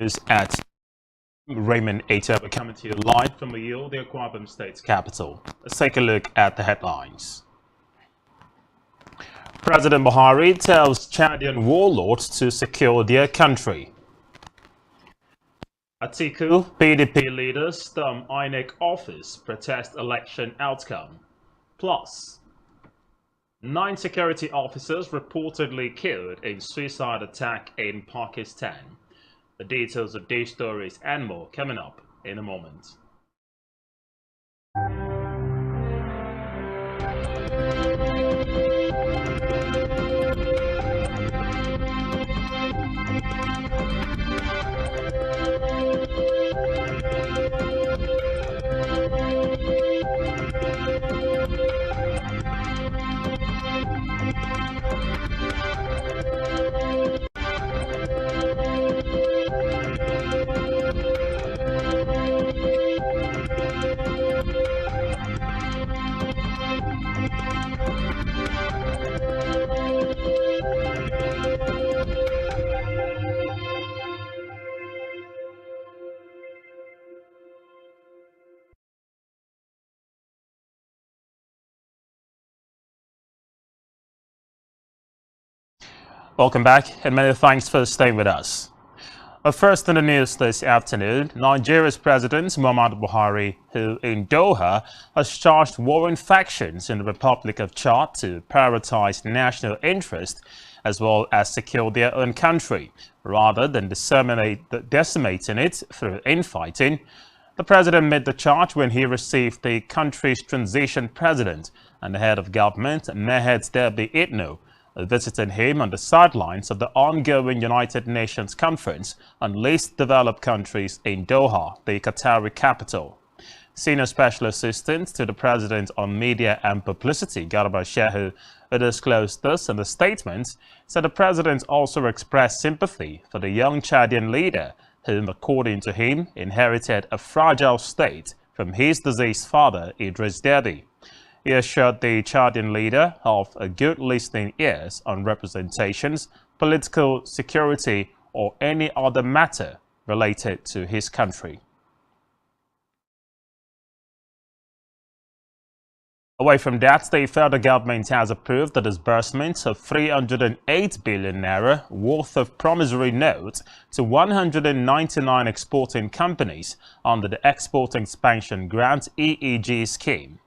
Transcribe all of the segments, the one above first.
Is at Raymond Ater coming to you live from the Akwa Ibom State's capital. Let's take a look at the headlines. President Buhari tells Chadian warlords to secure their country. Atiku, PDP leaders storm INEC office, protest election outcome. Plus, 9 security officers reportedly killed in suicide attack in Pakistan. The details of these stories and more coming up in a moment. Welcome back and many thanks for staying with us. But first in the news this afternoon, Nigeria's President Muhammadu Buhari, who in Doha has charged warring factions in the Republic of Chad to prioritize national interest as well as secure their own country, rather than decimating it through infighting. The president made the charge when he received the country's transition president and the head of government, Mehed Derby Itno, visiting him on the sidelines of the ongoing United Nations Conference on Least Developed Countries in Doha, the Qatari capital. Senior Special Assistant to the President on Media and Publicity, Garba Shehu, who disclosed this in the statement, said the President also expressed sympathy for the young Chadian leader, whom, according to him, inherited a fragile state from his deceased father, Idris Deby. He assured the Chadian leader of a good listening ears on representations, political security, or any other matter related to his country. Away from that, the federal government has approved the disbursement of 308 billion naira worth of promissory notes to 199 exporting companies under the Export Expansion Grant (EEG) scheme.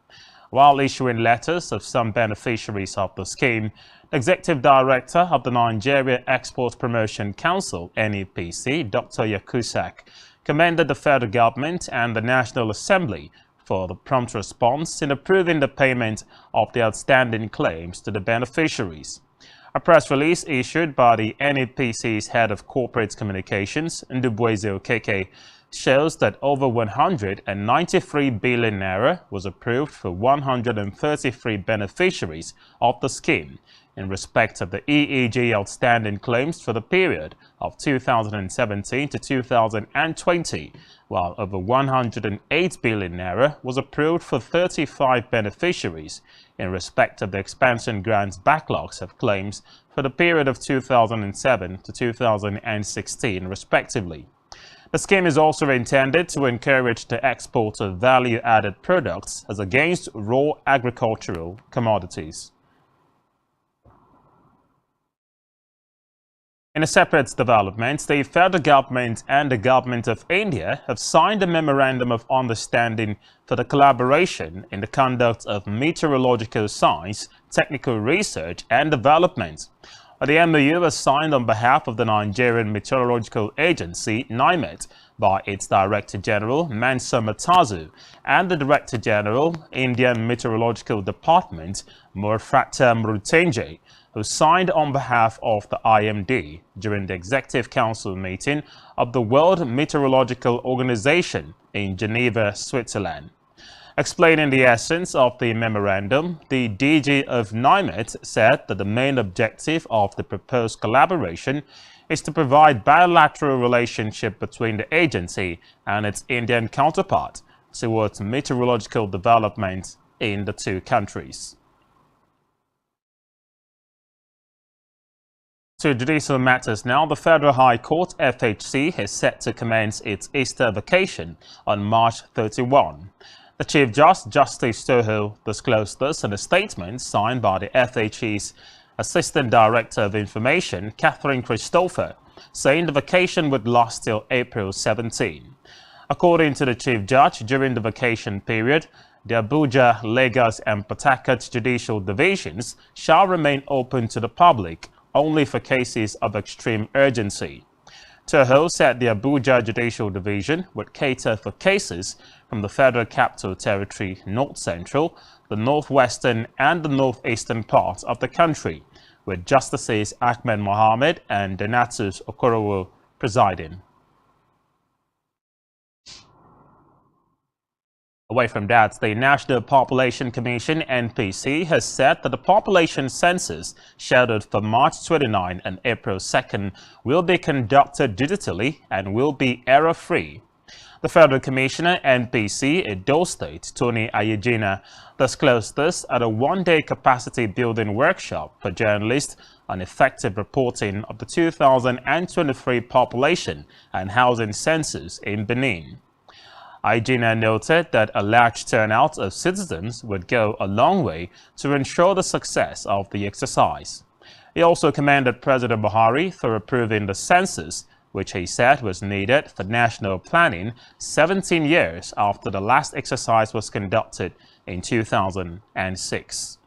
While issuing letters of some beneficiaries of the scheme, the Executive Director of the Nigeria Export Promotion Council (NEPC), Dr. Yakusak, commended the federal government and the National Assembly for the prompt response in approving the payment of the outstanding claims to the beneficiaries. A press release issued by the NEPC's head of corporate communications, Ndubueze Okeke, shows that over 193 billion naira was approved for 133 beneficiaries of the scheme in respect of the EEG outstanding claims for the period of 2017 to 2020, while over 108 billion naira was approved for 35 beneficiaries in respect of the expansion grants backlogs of claims for the period of 2007 to 2016, respectively. The scheme is also intended to encourage the export of value-added products as against raw agricultural commodities. In a separate development, the federal government and the government of India have signed a memorandum of understanding for the collaboration in the conduct of meteorological science, technical research and development. The MOU was signed on behalf of the Nigerian Meteorological Agency, NIMET, by its Director General, Mansa Matazu, and the Director General, Indian Meteorological Department, Murfata Mrutenje, who signed on behalf of the IMD during the Executive Council meeting of the World Meteorological Organization in Geneva, Switzerland. Explaining the essence of the memorandum, the DG of NIMET said that the main objective of the proposed collaboration is to provide bilateral relationship between the agency and its Indian counterpart towards meteorological development in the two countries. To judicial matters now, the Federal High Court FHC is set to commence its Easter vacation on March 31. The Chief Judge, Justice Toho, disclosed this in a statement signed by the FHC's Assistant Director of Information, Catherine Christopher, saying the vacation would last till April 17. According to the Chief Judge, during the vacation period, the Abuja, Lagos and Port Harcourt judicial divisions shall remain open to the public only for cases of extreme urgency. Toho said the Abuja Judicial Division would cater for cases from the Federal Capital Territory, North Central, the Northwestern and the Northeastern parts of the country, with Justices Ahmed Mohammed and Donatus Okorowo presiding. Away from that, the National Population Commission (NPC) has said that the population census scheduled for March 29 and April 2 will be conducted digitally and will be error-free. The Federal Commissioner (NPC) Edo State, Tony Ayejina, disclosed this at a one-day capacity-building workshop for journalists on effective reporting of the 2023 population and housing census in Benin. Ayejina noted that a large turnout of citizens would go a long way to ensure the success of the exercise. He also commended President Buhari for approving the census, which he said was needed for national planning 17 years after the last exercise was conducted in 2006.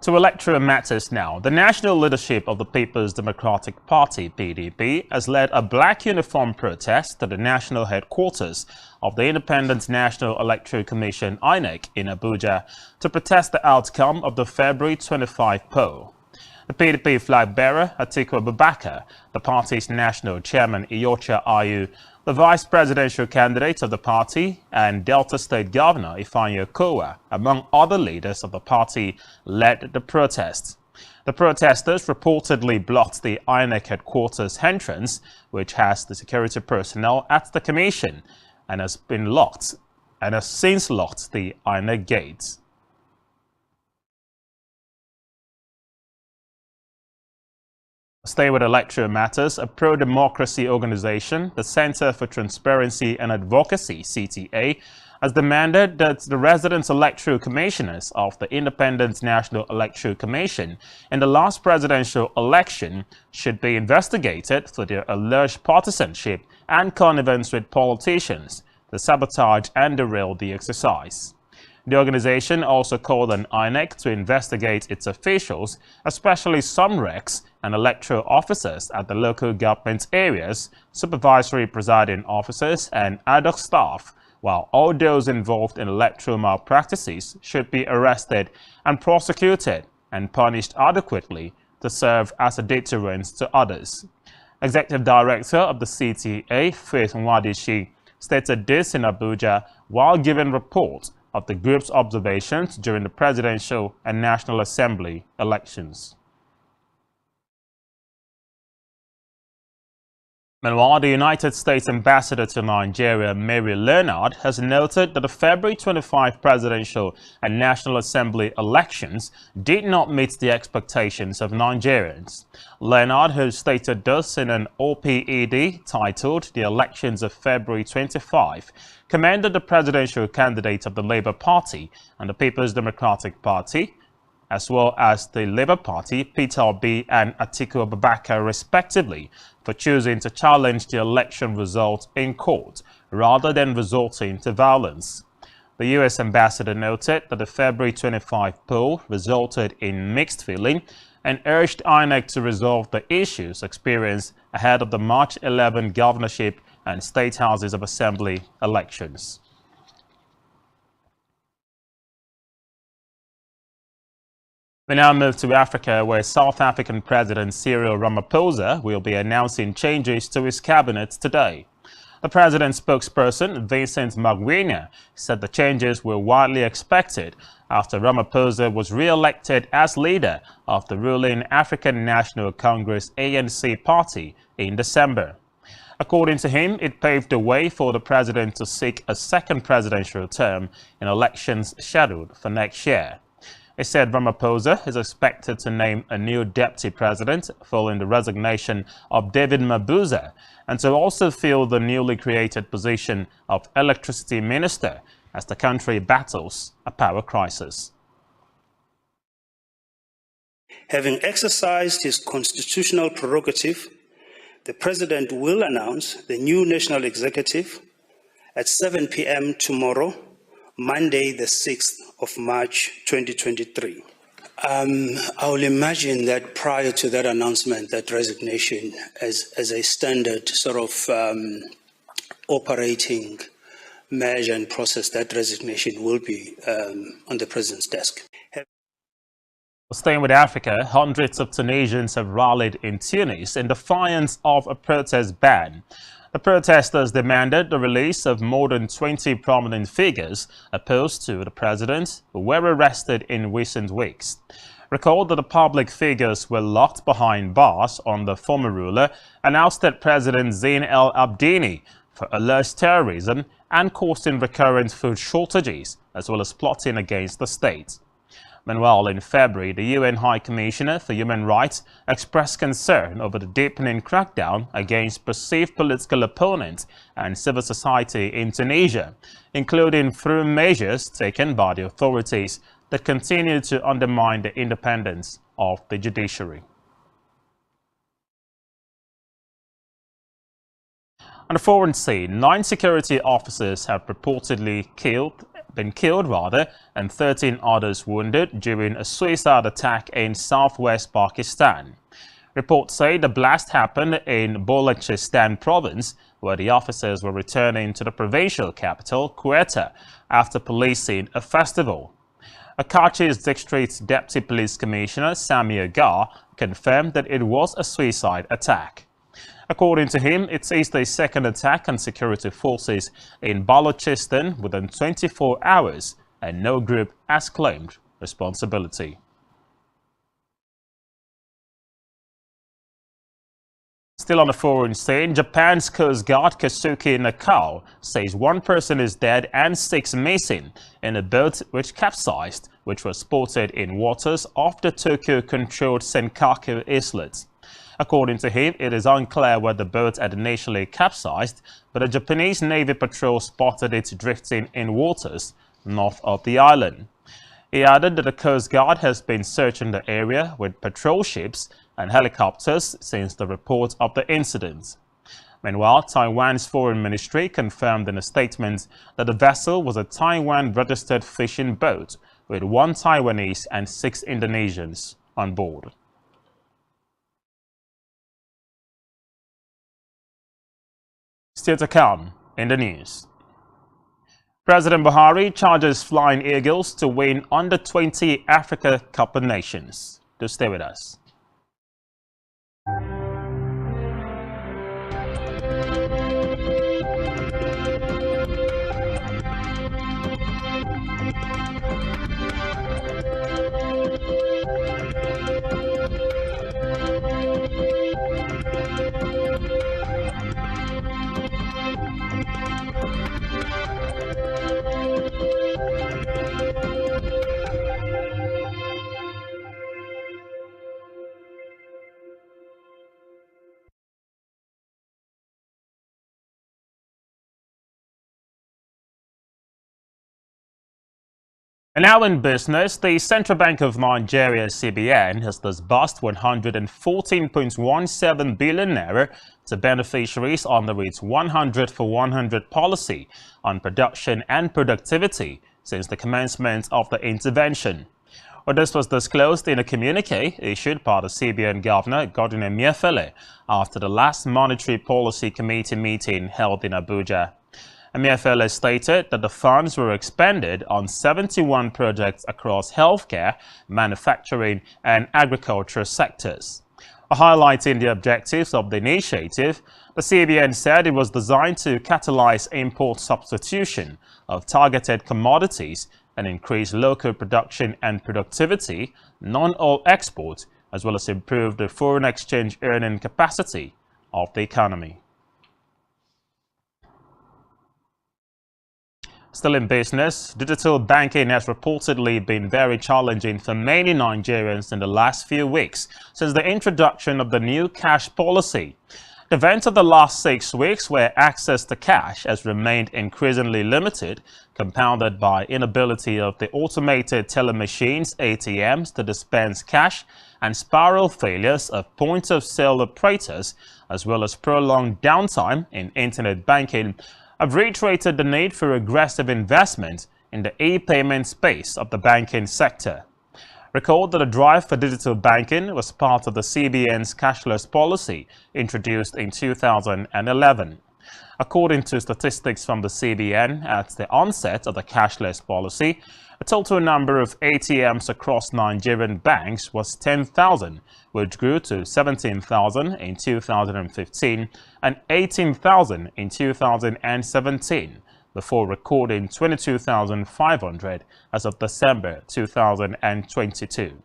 To electoral matters now, the national leadership of the People's Democratic Party, PDP, has led a black uniform protest to the national headquarters of the Independent National Electoral Commission, INEC, in Abuja to protest the outcome of the February 25 poll. The PDP flag bearer, Atiku Abubakar, the party's national chairman, Iyorchia Ayu, the vice presidential candidate of the party, and Delta State Governor Ifeanyi Okowa, among other leaders of the party, led the protest. The protesters reportedly blocked the INEC headquarters entrance, which has the security personnel at the commission, and has since locked the INEC gates. Stay with electoral matters. A pro-democracy organization, the Center for Transparency and Advocacy, CTA, has demanded that the resident electoral commissioners of the Independent National Electoral Commission in the last presidential election should be investigated for their alleged partisanship and connivance with politicians to sabotage and derail the exercise. The organization also called on INEC to investigate its officials, especially some recs and electoral officers at the local government areas, supervisory presiding officers, and ad hoc staff, while all those involved in electoral malpractices should be arrested and prosecuted and punished adequately to serve as a deterrent to others. Executive Director of the CTA, Faith Nwadishi, stated this in Abuja while giving reports of the group's observations during the presidential and National Assembly elections. Meanwhile, the United States Ambassador to Nigeria, Mary Leonard, has noted that the February 25 presidential and National Assembly elections did not meet the expectations of Nigerians. Leonard, who stated this in an OPED titled The Elections of February 25, commended the presidential candidate of the Labour Party and the People's Democratic Party, as well as the Labour Party, Peter Obi and Atiku Abubakar, respectively, for choosing to challenge the election result in court rather than resorting to violence. The U.S. ambassador noted that the February 25 poll resulted in mixed feeling and urged INEC to resolve the issues experienced ahead of the March 11 governorship and state houses of assembly elections. We now move to Africa, where South African President Cyril Ramaphosa will be announcing changes to his cabinet today. The president's spokesperson, Vincent Magwenya, said the changes were widely expected after Ramaphosa was re-elected as leader of the ruling African National Congress ANC party in December. According to him, it paved the way for the president to seek a second presidential term in elections scheduled for next year. He said Ramaphosa is expected to name a new deputy president following the resignation of David Mabuza and to also fill the newly created position of electricity minister as the country battles a power crisis. Having exercised his constitutional prerogative, the President will announce the new National Executive at 7 p.m. tomorrow, Monday, the 6th of March, 2023. I will imagine that prior to that announcement, that resignation as a standard sort of operating measure and process, that resignation will be on the President's desk. Staying with Africa, hundreds of Tunisians have rallied in Tunis in defiance of a protest ban. The protesters demanded the release of more than 20 prominent figures opposed to the president who were arrested in recent weeks. Recall that the public figures were locked behind bars on the former ruler and ousted President Zine El Abidine for alleged terrorism and causing recurrent food shortages, as well as plotting against the state. Meanwhile, in February, the UN High Commissioner for Human Rights expressed concern over the deepening crackdown against perceived political opponents and civil society in Tunisia, including through measures taken by the authorities that continue to undermine the independence of the judiciary. On the foreign scene, 9 security officers have reportedly been killed, and 13 others wounded during a suicide attack in southwest Pakistan. Reports say the blast happened in Balochistan province, where the officers were returning to the provincial capital, Quetta, after policing a festival. Karachi's district deputy police commissioner, Samir Gar, confirmed that it was a suicide attack. According to him, it is the second attack on security forces in Balochistan within 24 hours, and no group has claimed responsibility. Still on the foreign scene, Japan's Coast Guard Kazuki Nakao says 1 person is dead and 6 missing in a boat which capsized, which was spotted in waters off the Tokyo-controlled Senkaku Islet. According to him, it is unclear where the boat had initially capsized, but a Japanese Navy patrol spotted it drifting in waters north of the island. He added that the Coast Guard has been searching the area with patrol ships and helicopters since the report of the incident. Meanwhile, Taiwan's foreign ministry confirmed in a statement that the vessel was a Taiwan-registered fishing boat with 1 Taiwanese and 6 Indonesians on board. Still to come in the news. President Buhari charges Flying Eagles to win Under-20 Africa Cup of Nations. Do stay with us. And now in business, the Central Bank of Nigeria, CBN, has disbursed 114.17 billion naira to beneficiaries under its 100 for 100 policy on production and productivity since the commencement of the intervention. Well, this was disclosed in a communique issued by the CBN Governor, Godwin Emefiele, after the last Monetary Policy Committee meeting held in Abuja. Emefiele stated that the funds were expended on 71 projects across healthcare, manufacturing and agriculture sectors. Highlighting the objectives of the initiative, The CBN said it was designed to catalyze import substitution of targeted commodities and increase local production and productivity, non-oil export, as well as improve the foreign exchange earning capacity of the economy. Still in business, digital banking has reportedly been very challenging for many Nigerians in the last few weeks since the introduction of the new cash policy. The events of the last 6 weeks, where access to cash has remained increasingly limited, compounded by inability of the automated teller machines (ATMs) to dispense cash, and spiral failures of point-of-sale operators, as well as prolonged downtime in internet banking, have reiterated the need for aggressive investment in the e-payment space of the banking sector. Recall that the drive for digital banking was part of the CBN's cashless policy introduced in 2011. According to statistics from the CBN, at the onset of the cashless policy, the total number of ATMs across Nigerian banks was 10,000, which grew to 17,000 in 2015 and 18,000 in 2017, before recording 22,500 as of December 2022.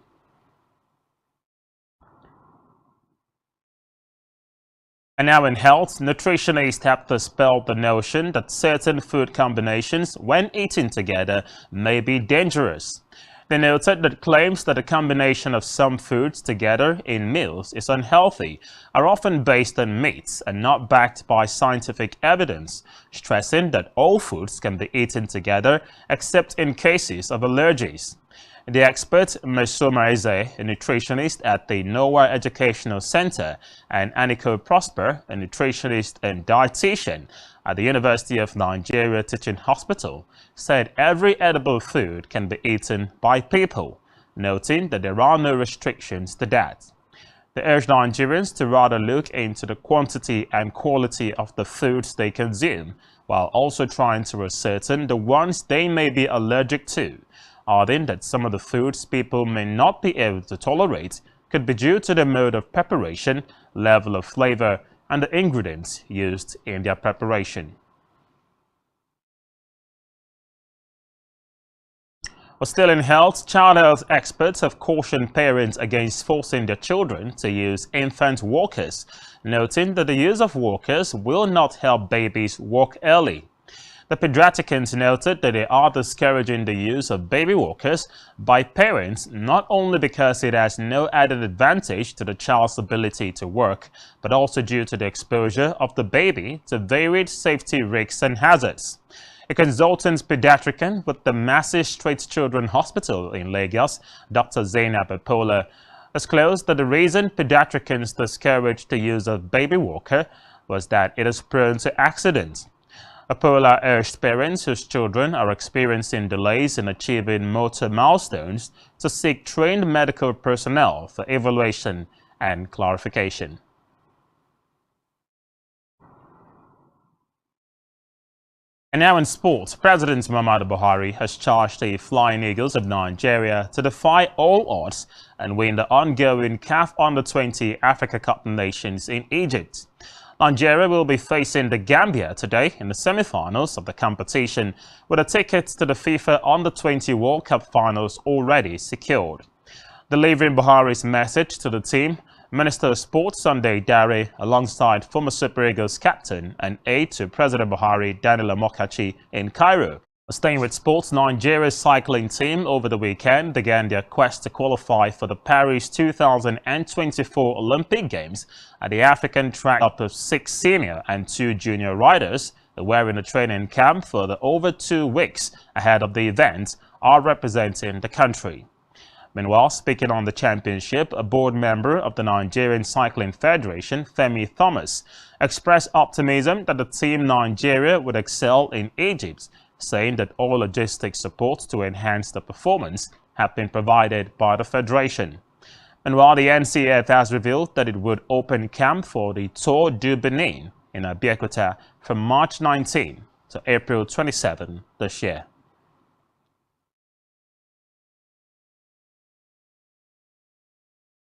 And now in health, nutritionists have dispelled the notion that certain food combinations, when eaten together, may be dangerous. They noted that claims that a combination of some foods together in meals is unhealthy are often based on myths and not backed by scientific evidence, stressing that all foods can be eaten together except in cases of allergies. The expert Mesoma Eze, a nutritionist at the Noah Educational Center, and Aniko Prosper, a nutritionist and dietitian at the University of Nigeria Teaching Hospital, said every edible food can be eaten by people, noting that there are no restrictions to that. They urged Nigerians to rather look into the quantity and quality of the foods they consume, while also trying to ascertain the ones they may be allergic to, adding that some of the foods people may not be able to tolerate could be due to the mode of preparation, level of flavor, and the ingredients used in their preparation. But still in health, child health experts have cautioned parents against forcing their children to use infant walkers, noting that the use of walkers will not help babies walk early. The pediatricians noted that they are discouraging the use of baby walkers by parents not only because it has no added advantage to the child's ability to work, but also due to the exposure of the baby to varied safety risks and hazards. A consultant pediatrician with the Massey Street Children's Hospital in Lagos, Dr. Zainab Epola, disclosed that the reason pediatricians discouraged the use of baby walker was that it is prone to accidents. Epola urged parents whose children are experiencing delays in achieving motor milestones to seek trained medical personnel for evaluation and clarification. And now in sports, President Muhammadu Buhari has charged the Flying Eagles of Nigeria to defy all odds and win the ongoing CAF Under-20 Africa Cup of Nations in Egypt. Nigeria will be facing the Gambia today in the semi-finals of the competition, with a ticket to the FIFA Under-20 World Cup finals already secured. Delivering Buhari's message to the team, Minister of Sports Sunday Dare, alongside former Super Eagles captain and aide to President Buhari Daniel Amokachi in Cairo. Staying with sports, Nigeria's cycling team over the weekend began their quest to qualify for the Paris 2024 Olympic Games at the African track. Up of 6 senior and 2 junior riders who were in a training camp for over 2 weeks ahead of the event are representing the country. Meanwhile, speaking on the championship, a board member of the Nigerian Cycling Federation, Femi Thomas, expressed optimism that the team Nigeria would excel in Egypt, saying that all logistic support to enhance the performance have been provided by the Federation. And while the NCF has revealed that it would open camp for the Tour du Benin in Abeokuta from March 19 to April 27 this year.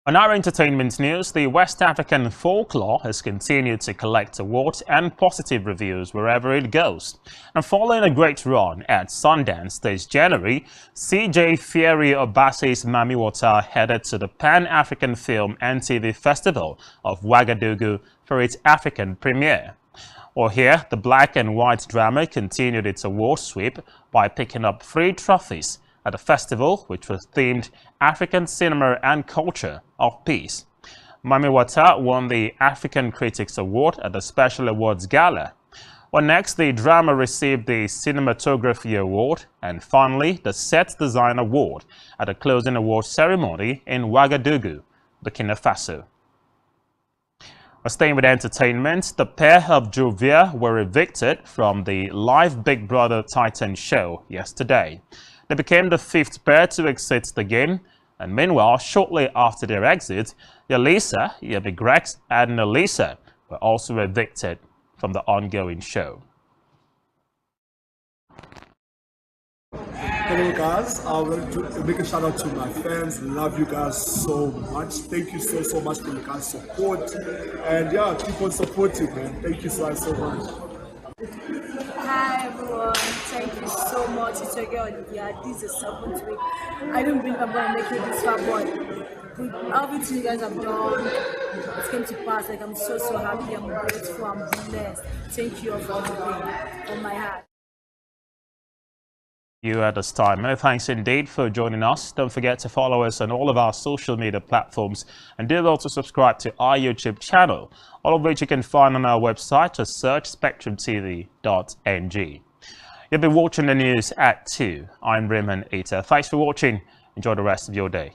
On our entertainment news, the West African folklore has continued to collect awards and positive reviews wherever it goes. And following a great run at Sundance this January, CJ Fieri Obasi's Mami Wata headed to the Pan-African Film and TV Festival of Ouagadougou for its African premiere. Or here, the black and white drama continued its award sweep by picking up 3 trophies at the festival, which was themed African Cinema and Culture of Peace. Mami Wata won the African Critics Award at the Special Awards Gala. Well, next, the drama received the Cinematography Award and finally the Set Design Award at the closing awards ceremony in Ouagadougou, Burkina Faso. Staying with entertainment, the pair of Jovia were evicted from the live Big Brother Titan show yesterday. They became the 5th pair to exit the game, and meanwhile, shortly after their exit, Yalisa, Yemi Grex, and Nelisa were also evicted from the ongoing show. Hello guys, I want to make a shout out to my fans. Love you guys so much. Thank you so much for your guys' support, and yeah, keep on supporting, man. Thank you so much. Hi everyone, thank you so much. It's your girl Olivia. This is the 7th week. I don't believe I'm gonna make it this far, but with everything you guys have done, it came to pass. Like, I'm so happy, I'm grateful, I'm blessed. Thank you all for everything from my heart. You at this time. Many thanks indeed for joining us. Don't forget to follow us on all of our social media platforms, and do also subscribe to our YouTube channel, all of which you can find on our website. Just search spectrumtv.ng. You'll be watching the news at 2. I'm Raymond Ita. Thanks for watching. Enjoy the rest of your day.